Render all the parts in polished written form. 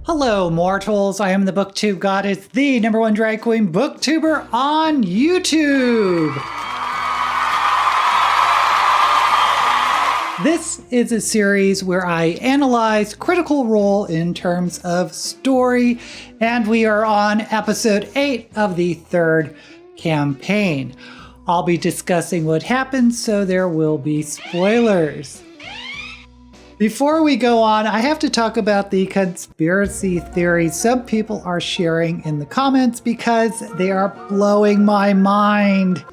Hello, mortals. I am the BookTube Goddess, the #1 drag queen booktuber on YouTube. This is a series where I analyze Critical Role in terms of story, and we are on episode 8 of the 3rd campaign. I'll be discussing what happens, so there will be spoilers. Before we go on, I have to talk about the conspiracy theories some people are sharing in the comments because they are blowing my mind.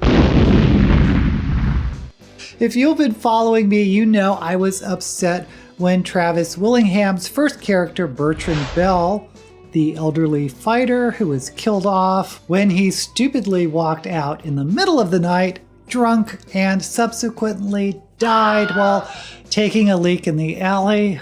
If you've been following me, you know I was upset when Travis Willingham's first character, Bertrand Bell, the elderly fighter who was killed off when he stupidly walked out in the middle of the night, drunk, and subsequently died while taking a leak in the alley.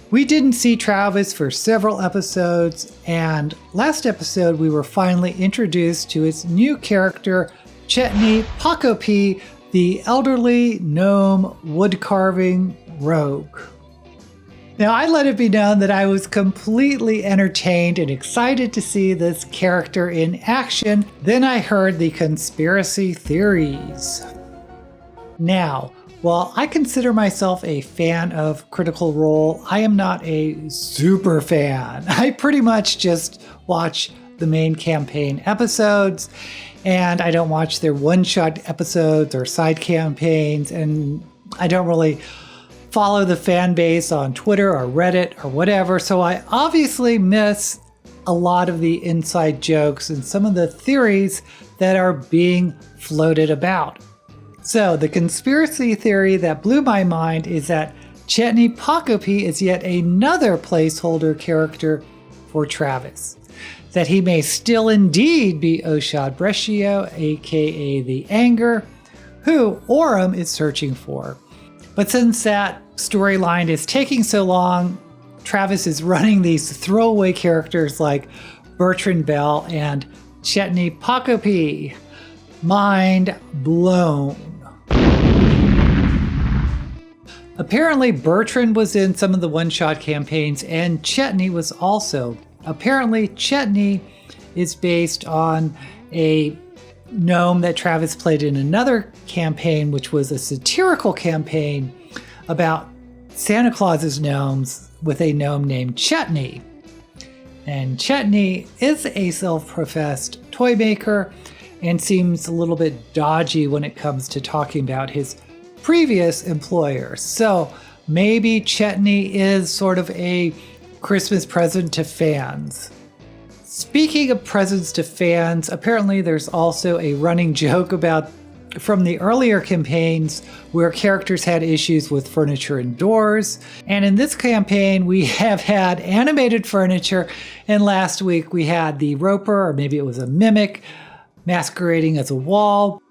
We didn't see Travis for several episodes, and last episode we were finally introduced to his new character, Chetney Pocopi, the elderly gnome woodcarving rogue. Now, I let it be known that I was completely entertained and excited to see this character in action. Then I heard the conspiracy theories. Now, while I consider myself a fan of Critical Role, I am not a super fan. I pretty much just watch the main campaign episodes, and I don't watch their one-shot episodes or side campaigns, and I don't really follow the fan base on Twitter or Reddit or whatever, so I obviously miss a lot of the inside jokes and some of the theories that are being floated about. So the conspiracy theory that blew my mind is that Chetney Pocopi is yet another placeholder character for Travis. That he may still indeed be Oshad Brescio, aka the Anger, who Orem is searching for. But since that storyline is taking so long, Travis is running these throwaway characters like Bertrand Bell and Chetney Pocopi. Mind blown. Apparently Bertrand was in some of the one-shot campaigns, and Chetney was also. Apparently Chetney is based on a gnome that Travis played in another campaign, which was a satirical campaign about Santa Claus's gnomes with a gnome named Chetney. And Chetney is a self-professed toy maker and seems a little bit dodgy when it comes to talking about his previous employer. So maybe Chetney is sort of a Christmas present to fans. Speaking of presents to fans, apparently there's also a running joke about from the earlier campaigns where characters had issues with furniture and doors. And in this campaign, we have had animated furniture. And last week we had the roper, or maybe it was a mimic, masquerading as a wall.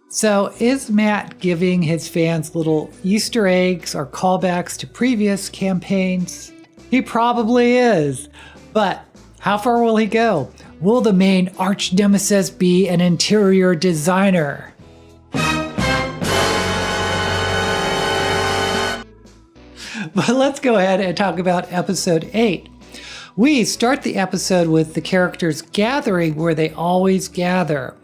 So is Matt giving his fans little Easter eggs or callbacks to previous campaigns? He probably is. But how far will he go? Will the main arch nemesis be an interior designer? But let's go ahead and talk about episode 8. We start the episode with the characters gathering where they always gather,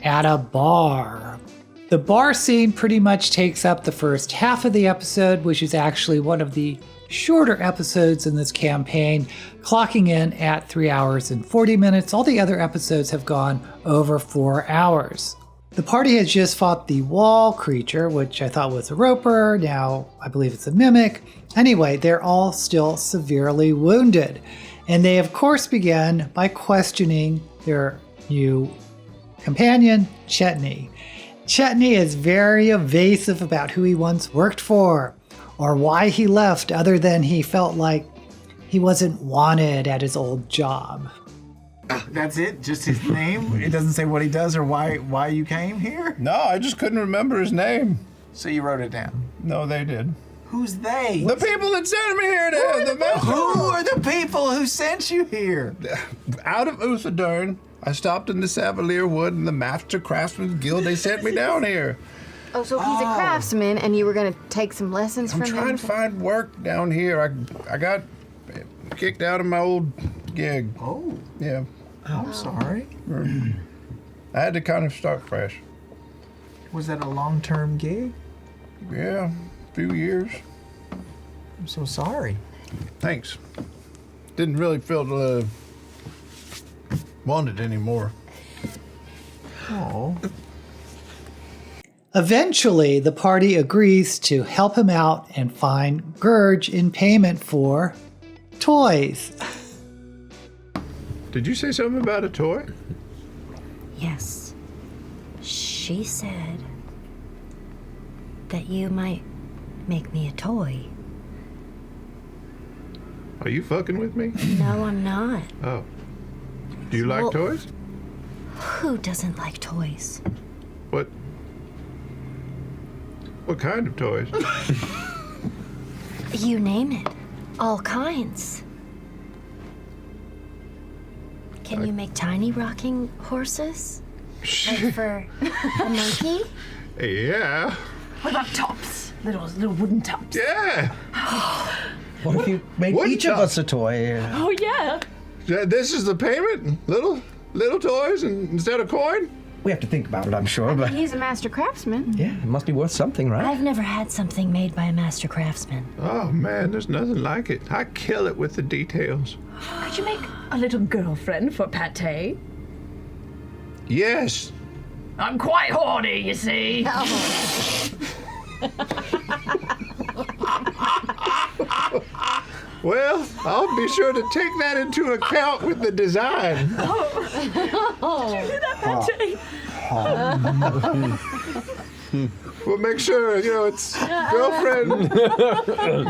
at a bar. The bar scene pretty much takes up the first half of the episode, which is actually one of the shorter episodes in this campaign, clocking in at 3 hours and 40 minutes. All the other episodes have gone over 4 hours. The party has just fought the wall creature, which I thought was a roper. Now I believe it's a mimic. Anyway, they're all still severely wounded. And they of course begin by questioning their new companion, Chetney. Chetney is very evasive about who he once worked for or why he left, other than he felt like he wasn't wanted at his old job. That's it? Just his name? It doesn't say what he does or why you came here? No, I just couldn't remember his name. So you wrote it down? No, they did. Who's they? The people that sent me here. Who are the people who sent you here? Out of Usadern, I stopped in the Savalier Wood and the Master Craftsman's Guild. They sent me down here. Oh, so he's a craftsman, and you were going to take some lessons I'm from him? trying to find work down here. I got kicked out of my old gig. Oh, Yeah. I'm sorry. I had to kind of start fresh. Was that a long-term gig? Yeah, a few years. I'm so sorry. Thanks. Didn't really feel wanted anymore. Oh. Eventually, the party agrees to help him out and find Gurge in payment for toys. Did you say something about a toy? Yes. She said that you might make me a toy. Are you fucking with me? No, I'm not. Oh. Do you like Well- toys? Who doesn't like toys? What kind of toys? You name it. All kinds. Can you make tiny rocking horses? Like for a monkey? Yeah. What about tops? Little wooden tops. Yeah. What if you made Wooden each of top. us a toy? Oh, yeah. This is the payment? Little toys instead of coin? We have to think about it, I'm sure, but He's a master craftsman. yeah, it must be worth something, right? I've never had something made by a master craftsman. Oh man, there's nothing like it. I kill it with the details. Could you make a little girlfriend for Pate? Yes. I'm quite horny, you see. Well, I'll be sure to take that into account with the design. Pate. We'll make sure, it's girlfriend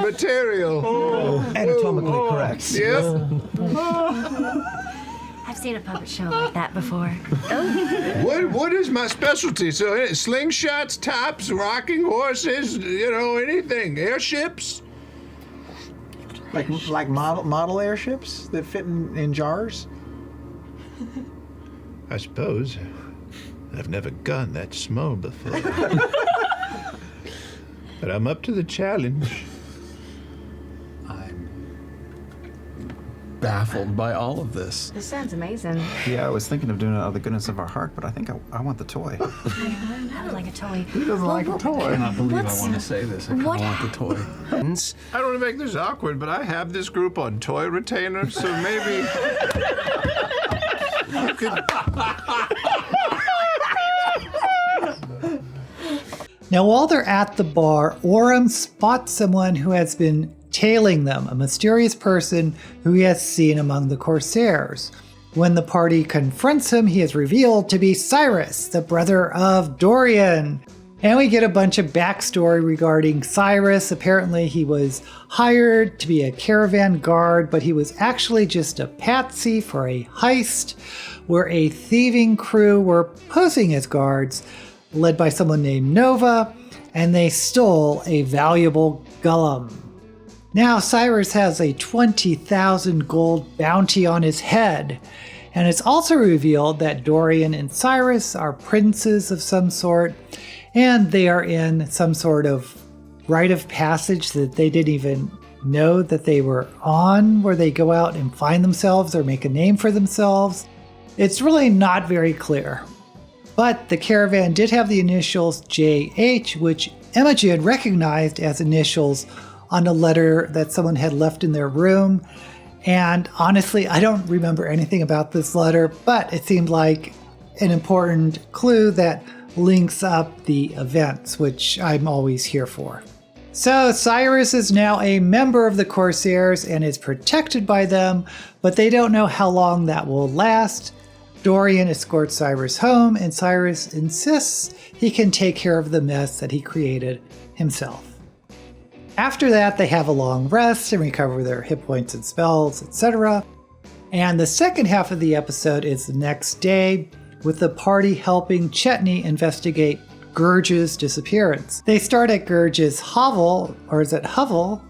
material. Anatomically correct. Yep. I've seen a puppet show like that before. What is my specialty? So slingshots, tops, rocking horses, anything. Airships? Like model airships that fit in jars? I suppose. I've never gone that small before. But I'm up to the challenge. I'm baffled by all of this. This sounds amazing. Yeah, I was thinking of doing it out of the goodness of our heart, but I think I want the toy. I would like a toy. Who doesn't like a toy? I cannot believe What's- I want to say this. I kind of what want the toy. I don't want to make this awkward, but I have this group on toy retainers, so maybe you could. Now, while they're at the bar, Orem spots someone who has been tailing them, a mysterious person who he has seen among the Corsairs. When the party confronts him, he is revealed to be Cyrus, the brother of Dorian. And we get a bunch of backstory regarding Cyrus. Apparently, he was hired to be a caravan guard, but he was actually just a patsy for a heist where a thieving crew were posing as guards, led by someone named Nova, and they stole a valuable Gullum. Now Cyrus has a 20,000 gold bounty on his head, and it's also revealed that Dorian and Cyrus are princes of some sort, and they are in some sort of rite of passage that they didn't even know that they were on, where they go out and find themselves or make a name for themselves. It's really not very clear. But the caravan did have the initials JH, which Imogen recognized as initials on a letter that someone had left in their room. And honestly, I don't remember anything about this letter, but it seemed like an important clue that links up the events, which I'm always here for. So Cyrus is now a member of the Corsairs and is protected by them, but they don't know how long that will last. Dorian escorts Cyrus home, and Cyrus insists he can take care of the mess that he created himself. After that, they have a long rest and recover their hit points and spells, etc. And the second half of the episode is the next day, with the party helping Chetney investigate Gurge's disappearance. They start at Gurge's hovel, or is it hovel?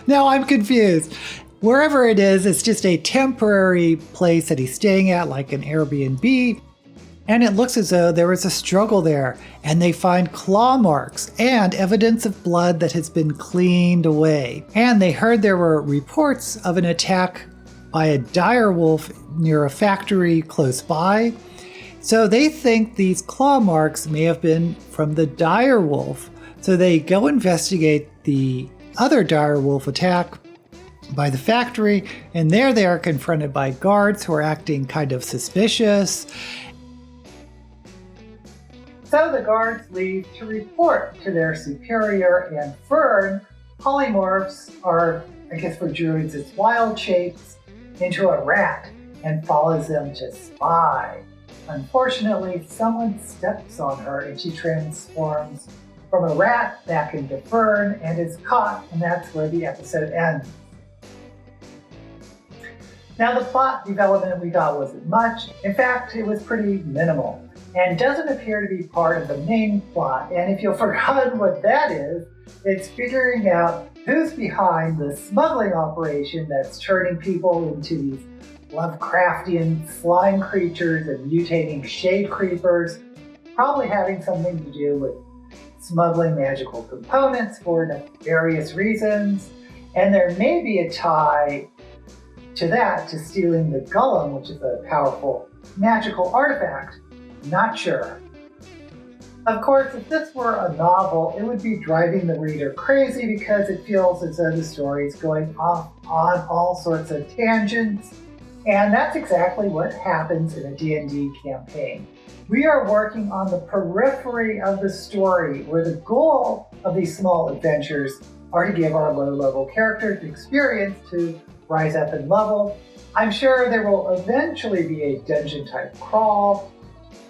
Now I'm confused. Wherever it is, it's just a temporary place that he's staying at, like an Airbnb. And it looks as though there was a struggle there, and they find claw marks and evidence of blood that has been cleaned away. And they heard there were reports of an attack by a dire wolf near a factory close by. So they think these claw marks may have been from the dire wolf. So they go investigate the other dire wolf attack by the factory, and there they are confronted by guards who are acting kind of suspicious. So the guards leave to report to their superior, and Fern polymorphs, or I guess for druids it's wild shapes, into a rat and follows them to spy. Unfortunately, someone steps on her and she transforms from a rat back into Fern and is caught, and that's where the episode ends. Now the plot development we got wasn't much. In fact, it was pretty minimal and doesn't appear to be part of the main plot. And if you've forgotten what that is, it's figuring out who's behind the smuggling operation that's turning people into these Lovecraftian slime creatures and mutating shade creepers, probably having something to do with smuggling magical components for nefarious reasons. And there may be a tie to that, to stealing the Golem, which is a powerful magical artifact. Not sure. Of course, if this were a novel, it would be driving the reader crazy because it feels as though the story is going off on all sorts of tangents. And that's exactly what happens in a D&D campaign. We are working on the periphery of the story, where the goal of these small adventures are to give our low-level characters experience to rise up in level. I'm sure there will eventually be a dungeon-type crawl.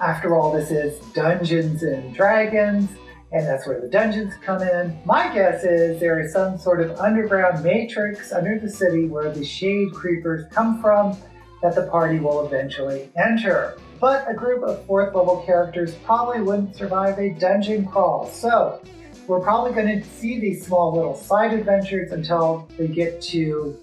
After all, this is Dungeons and Dragons, and that's where the dungeons come in. My guess is there is some sort of underground matrix under the city where the shade creepers come from that the party will eventually enter. But a group of 4th level characters probably wouldn't survive a dungeon crawl, so we're probably going to see these small little side adventures until they get to,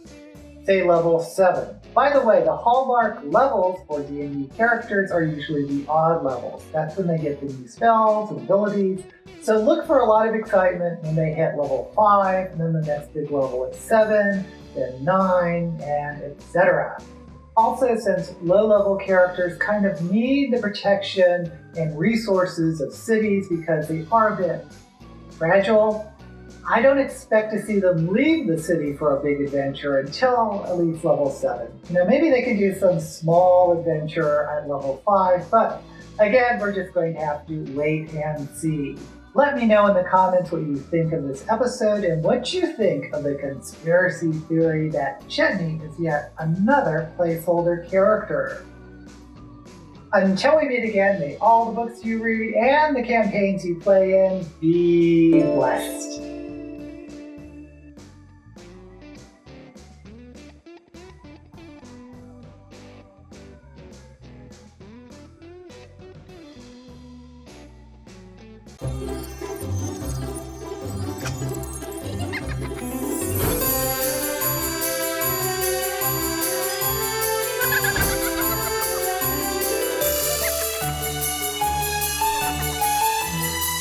say, level 7. By the way, the hallmark levels for D&D characters are usually the odd levels. That's when they get the new spells and abilities. So look for a lot of excitement when they hit level 5, and then the next big level is 7, then 9, and etc. Also, since low-level characters kind of need the protection and resources of cities because they are a bit fragile, I don't expect to see them leave the city for a big adventure until at least level 7. Maybe they can do some small adventure at level 5, but again, we're just going to have to wait and see. Let me know in the comments what you think of this episode and what you think of the conspiracy theory that Chetney is yet another placeholder character. Until we meet again, may all the books you read and the campaigns you play in be blessed.